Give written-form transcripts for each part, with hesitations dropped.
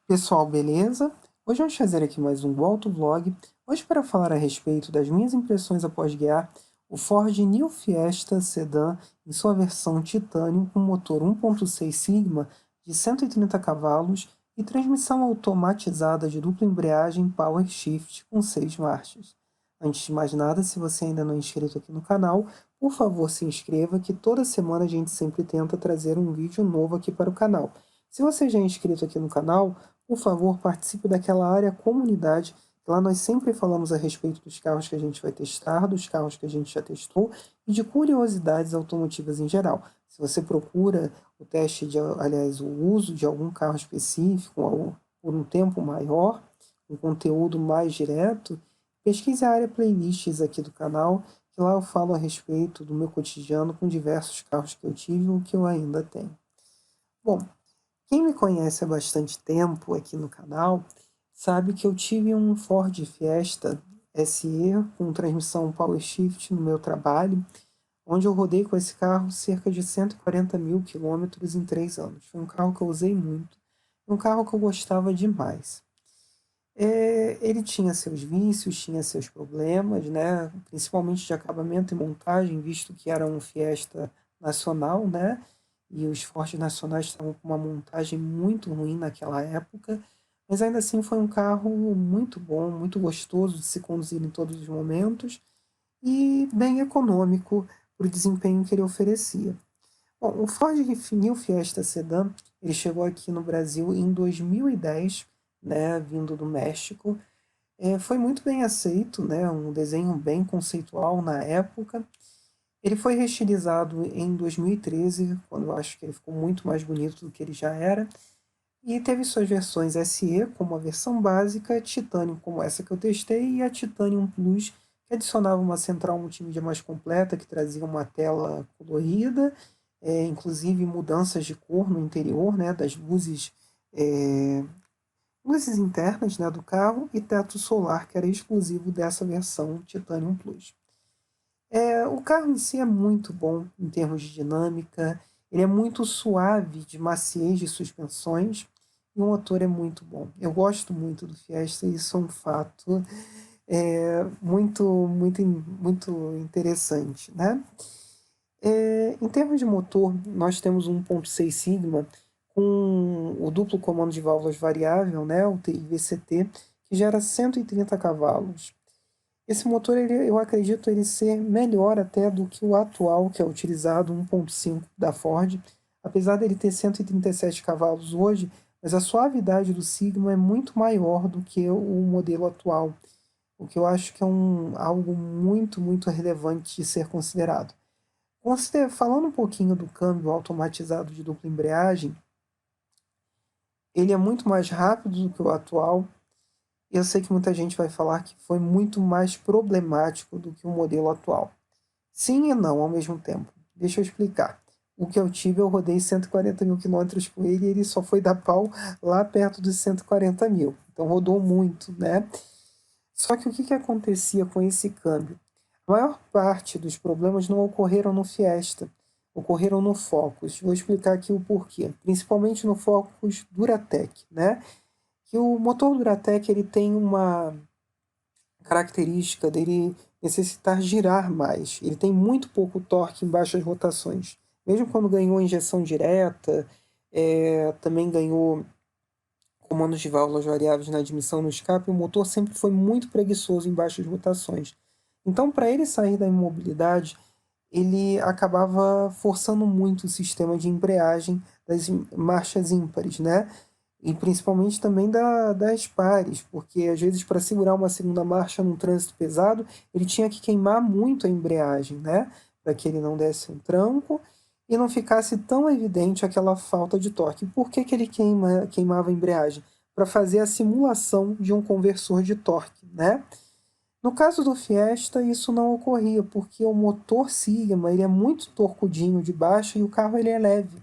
Pessoal, beleza? Hoje vamos fazer aqui mais um autovlog. Hoje para falar a respeito das minhas impressões após guiar o Ford New Fiesta Sedan em sua versão Titanium com motor 1.6 Sigma de 130 cavalos e transmissão automatizada de dupla embreagem Power Shift com 6 marchas. Antes de mais nada, se você ainda não é inscrito aqui no canal, por favor se inscreva que toda semana a gente sempre tenta trazer um vídeo novo aqui para o canal. Se você já é inscrito aqui no canal, por favor, participe daquela área comunidade. Lá nós sempre falamos a respeito dos carros que a gente vai testar, dos carros que a gente já testou e de curiosidades automotivas em geral. Se você procura o teste, aliás, o uso de algum carro específico ou por um tempo maior, um conteúdo mais direto, pesquise a área playlists aqui do canal, que lá eu falo a respeito do meu cotidiano com diversos carros que eu tive ou que eu ainda tenho. Bom, quem me conhece há bastante tempo aqui no canal sabe que eu tive um Ford Fiesta SE com transmissão Power Shift no meu trabalho, onde eu rodei com esse carro cerca de 140 mil quilômetros em 3 anos. Foi um carro que eu usei muito, um carro que eu gostava demais. Ele tinha seus vícios, tinha seus problemas, né? Principalmente de acabamento e montagem, visto que era um Fiesta nacional, né? E os Ford nacionais estavam com uma montagem muito ruim naquela época, mas ainda assim foi um carro muito bom, muito gostoso de se conduzir em todos os momentos e bem econômico para o desempenho que ele oferecia. Bom, o Ford New Fiesta Sedan, ele chegou aqui no Brasil em 2010, né, vindo do México. Foi muito bem aceito, né, um desenho bem conceitual na época. Ele foi reestilizado em 2013, quando eu acho que ele ficou muito mais bonito do que ele já era, e teve suas versões SE, como a versão básica, Titanium, como essa que eu testei, e a Titanium Plus, que adicionava uma central multimídia mais completa, que trazia uma tela colorida, inclusive mudanças de cor no interior, né, das luzes, luzes internas, né, do carro, e teto solar, que era exclusivo dessa versão Titanium Plus. O carro em si é muito bom em termos de dinâmica, ele é muito suave de maciez de suspensões e o motor é muito bom. Eu gosto muito do Fiesta e isso é um fato muito interessante, né? Em termos de motor, nós temos um 1.6 Sigma com o duplo comando de válvulas variável, né, o TIVCT, que gera 130 cavalos. Esse motor, eu acredito ele ser melhor até do que o atual, que é utilizado, 1.5 da Ford. Apesar dele ter 137 cavalos hoje, mas a suavidade do Sigma é muito maior do que o modelo atual, o que eu acho que é algo muito relevante de ser considerado. Falando um pouquinho do câmbio automatizado de dupla embreagem, ele é muito mais rápido do que o atual. Eu sei que muita gente vai falar que foi muito mais problemático do que o modelo atual. Sim e não ao mesmo tempo. Deixa eu explicar. O que eu tive, eu rodei 140 mil quilômetros com ele e ele só foi dar pau lá perto dos 140 mil. Então rodou muito, né? Só que o que acontecia com esse câmbio? A maior parte dos problemas não ocorreram no Fiesta, ocorreram no Focus. Vou explicar aqui o porquê. Principalmente no Focus Duratec, né? Que o motor Duratec ele tem uma característica dele necessitar girar mais. Ele tem muito pouco torque em baixas rotações. Mesmo quando ganhou injeção direta, também ganhou comandos de válvulas variáveis na admissão no escape, o motor sempre foi muito preguiçoso em baixas rotações. Então, para ele sair da imobilidade, ele acabava forçando muito o sistema de embreagem das marchas ímpares, né? E principalmente também das pares, porque às vezes para segurar uma segunda marcha num trânsito pesado, ele tinha que queimar muito a embreagem, né? Para que ele não desse um tranco e não ficasse tão evidente aquela falta de torque. Por que ele queimava a embreagem? Para fazer a simulação de um conversor de torque, né? No caso do Fiesta, isso não ocorria, porque o motor Sigma ele é muito torcudinho de baixo e o carro ele é leve.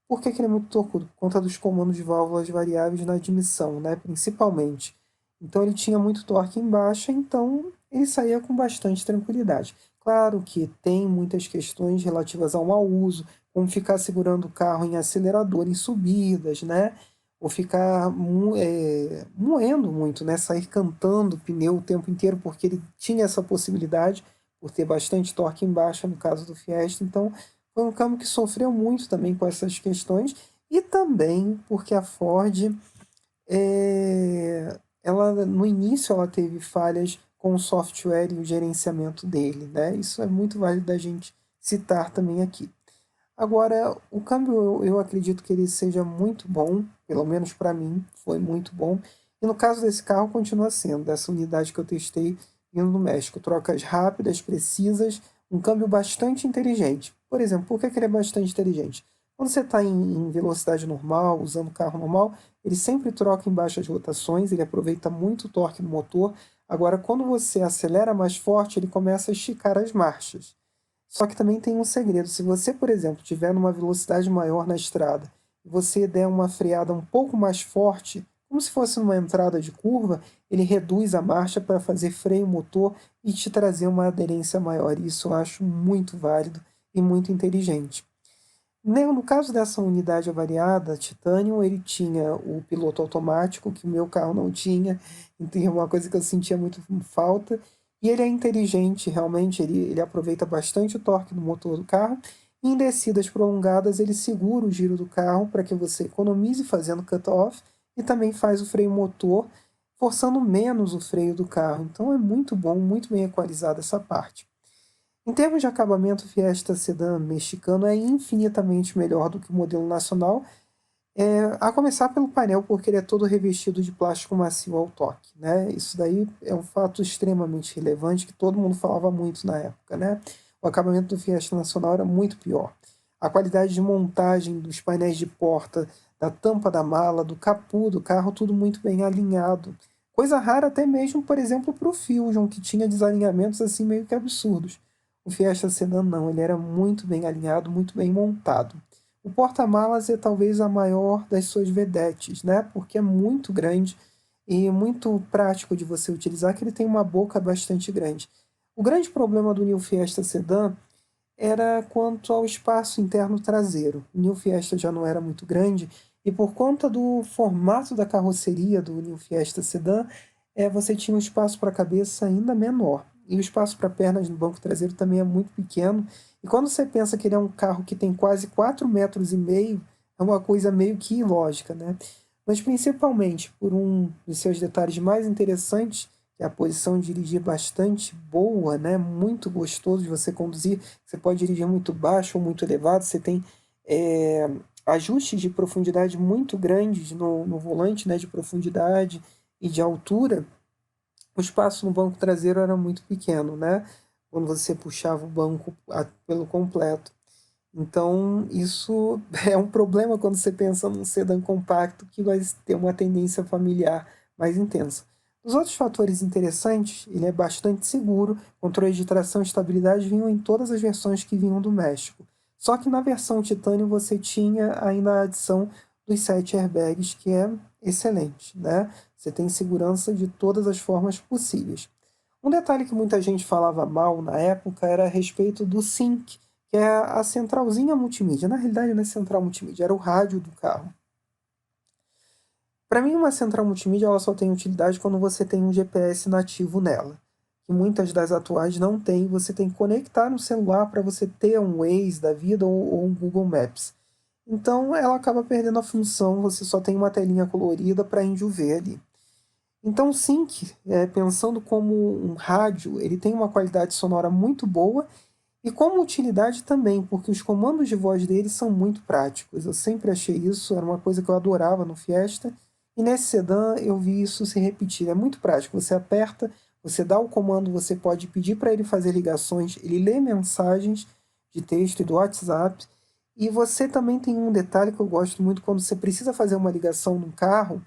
Por que ele é muito torcudo? Por conta dos comandos de válvulas variáveis na admissão, né, principalmente. Então ele tinha muito torque em baixa, então ele saía com bastante tranquilidade. Claro que tem muitas questões relativas ao mau uso, como ficar segurando o carro em acelerador em subidas, né? ou ficar moendo muito, né? Sair cantando o pneu o tempo inteiro, porque ele tinha essa possibilidade, por ter bastante torque em baixa no caso do Fiesta. Então, foi um câmbio que sofreu muito também com essas questões, e também porque a Ford, ela no início ela teve falhas com o software e o gerenciamento dele, né? Isso é muito válido da gente citar também aqui. Agora, o câmbio eu acredito que ele seja muito bom, pelo menos para mim, foi muito bom. E no caso desse carro, continua sendo, dessa unidade que eu testei vindo do México. Trocas rápidas, precisas, um câmbio bastante inteligente. Por exemplo, por que que ele é bastante inteligente? Quando você está em velocidade normal, usando o carro normal, ele sempre troca em baixas rotações, ele aproveita muito o torque do motor. Agora, quando você acelera mais forte, ele começa a esticar as marchas. Só que também tem um segredo. Se você, por exemplo, estiver numa velocidade maior na estrada e você der uma freada um pouco mais forte, como se fosse numa entrada de curva, ele reduz a marcha para fazer freio motor e te trazer uma aderência maior. Isso eu acho muito válido e muito inteligente. No caso dessa unidade avariada, Titanium, ele tinha o piloto automático, que o meu carro não tinha, então é uma coisa que eu sentia muito falta. E ele é inteligente, realmente, ele aproveita bastante o torque do motor do carro. E em descidas prolongadas, ele segura o giro do carro para que você economize fazendo cut-off e também faz o freio motor, forçando menos o freio do carro. Então é muito bom, muito bem equalizada essa parte. Em termos de acabamento, o Fiesta Sedan mexicano é infinitamente melhor do que o modelo nacional, a começar pelo painel, porque ele é todo revestido de plástico macio ao toque, né? Isso daí é um fato extremamente relevante que todo mundo falava muito na época, né? O acabamento do Fiesta Nacional era muito pior. A qualidade de montagem dos painéis de porta, da tampa da mala, do capô do carro, tudo muito bem alinhado. Coisa rara até mesmo, por exemplo, para o Fusion, que tinha desalinhamentos assim meio que absurdos. O Fiesta Sedan não, ele era muito bem alinhado, muito bem montado. O porta-malas é talvez a maior das suas vedetes, né? Porque é muito grande e muito prático de você utilizar, que ele tem uma boca bastante grande. O grande problema do New Fiesta Sedan era quanto ao espaço interno traseiro. O New Fiesta já não era muito grande e por conta do formato da carroceria do New Fiesta Sedan, você tinha um espaço para a cabeça ainda menor. E o espaço para pernas no banco traseiro também é muito pequeno. E quando você pensa que ele é um carro que tem quase 4,5 metros, é uma coisa meio que ilógica, né? Mas principalmente por um dos seus detalhes mais interessantes, que é a posição de dirigir bastante boa, né? Muito gostoso de você conduzir. Você pode dirigir muito baixo ou muito elevado. Você tem ajustes de profundidade muito grandes no volante, né? De profundidade e de altura. O espaço no banco traseiro era muito pequeno, né? Quando você puxava o banco pelo completo. Então, isso é um problema quando você pensa num sedã compacto que vai ter uma tendência familiar mais intensa. Os outros fatores interessantes, ele é bastante seguro, controle de tração e estabilidade vinham em todas as versões que vinham do México. Só que na versão Titânio você tinha ainda a adição dos 7 airbags, que é excelente, né? Você tem segurança de todas as formas possíveis. Um detalhe que muita gente falava mal na época era a respeito do SYNC, que é a centralzinha multimídia. Na realidade não é central multimídia, era o rádio do carro. Para mim, uma central multimídia ela só tem utilidade quando você tem um GPS nativo nela, que muitas das atuais não tem. Você tem que conectar no celular para você ter um Waze da vida ou um Google Maps. Então ela acaba perdendo a função, você só tem uma telinha colorida para índio ver ali. Então o Sync, pensando como um rádio, ele tem uma qualidade sonora muito boa e como utilidade também, porque os comandos de voz dele são muito práticos. Eu sempre achei isso, era uma coisa que eu adorava no Fiesta, e nesse sedã eu vi isso se repetir. É muito prático, você aperta, você dá o comando, você pode pedir para ele fazer ligações, ele lê mensagens de texto e do WhatsApp, e você também tem um detalhe que eu gosto muito, quando você precisa fazer uma ligação num carro,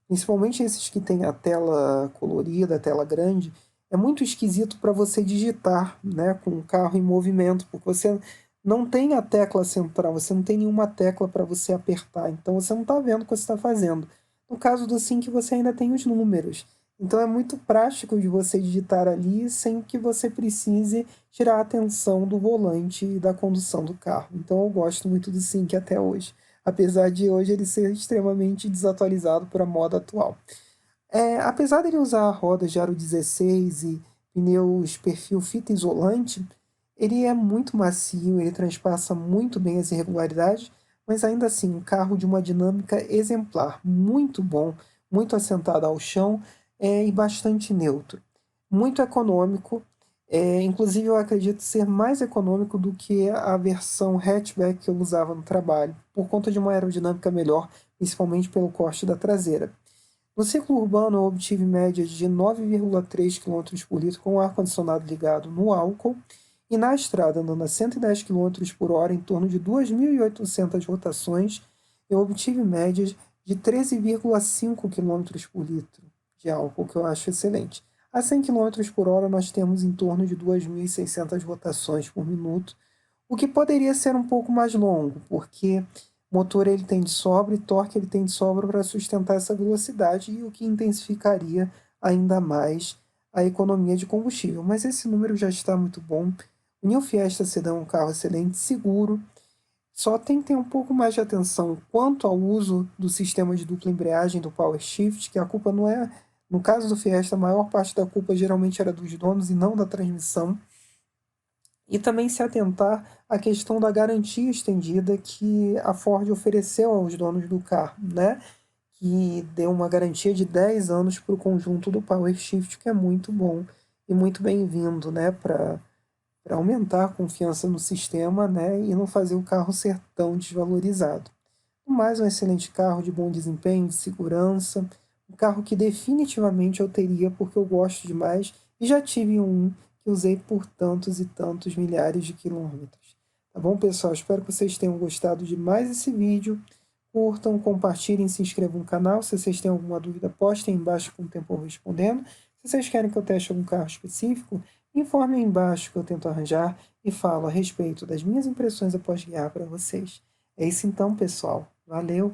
principalmente esses que têm a tela colorida, a tela grande, é muito esquisito para você digitar, né, com o carro em movimento, porque você não tem a tecla central, você não tem nenhuma tecla para você apertar, então você não está vendo o que você está fazendo. No caso do Sync, você ainda tem os números, então é muito prático de você digitar ali sem que você precise tirar a atenção do volante e da condução do carro. Então eu gosto muito do Sync até hoje. apesar de hoje ele ser extremamente desatualizado para a moda atual. Apesar dele usar rodas de aro 16 e pneus perfil fita isolante, ele é muito macio, ele transpassa muito bem as irregularidades, mas ainda assim, um carro de uma dinâmica exemplar, muito bom, muito assentado ao chão, e bastante neutro. Muito econômico, inclusive eu acredito ser mais econômico do que a versão hatchback que eu usava no trabalho, por conta de uma aerodinâmica melhor, principalmente pelo corte da traseira. No ciclo urbano, eu obtive médias de 9,3 km por litro com o ar-condicionado ligado no álcool, e na estrada, andando a 110 km por hora, em torno de 2.800 rotações, eu obtive médias de 13,5 km por litro de álcool, que eu acho excelente. A 100 km por hora, nós temos em torno de 2.600 rotações por minuto, o que poderia ser um pouco mais longo, porque motor ele tem de sobra e torque ele tem de sobra para sustentar essa velocidade, e o que intensificaria ainda mais a economia de combustível. Mas esse número já está muito bom. O New Fiesta Sedan é um carro excelente, seguro, só tem que ter um pouco mais de atenção quanto ao uso do sistema de dupla embreagem do Power Shift, que a culpa não é, no caso do Fiesta, a maior parte da culpa geralmente era dos donos e não da transmissão. E também se atentar à questão da garantia estendida que a Ford ofereceu aos donos do carro, né? Que deu uma garantia de 10 anos para o conjunto do Power Shift, que é muito bom e muito bem-vindo, né? Para aumentar a confiança no sistema, né? E não fazer o carro ser tão desvalorizado. Mais um excelente carro de bom desempenho, de segurança, um carro que definitivamente eu teria porque eu gosto demais e já tive um que usei por tantos e tantos milhares de quilômetros. Tá bom, pessoal? Espero que vocês tenham gostado de mais esse vídeo. Curtam, compartilhem, se inscrevam no canal. Se vocês têm alguma dúvida, postem aí embaixo com o tempo eu respondendo. Se vocês querem que eu teste algum carro específico, informem aí embaixo que eu tento arranjar e falo a respeito das minhas impressões após guiar para vocês. É isso então, pessoal. Valeu!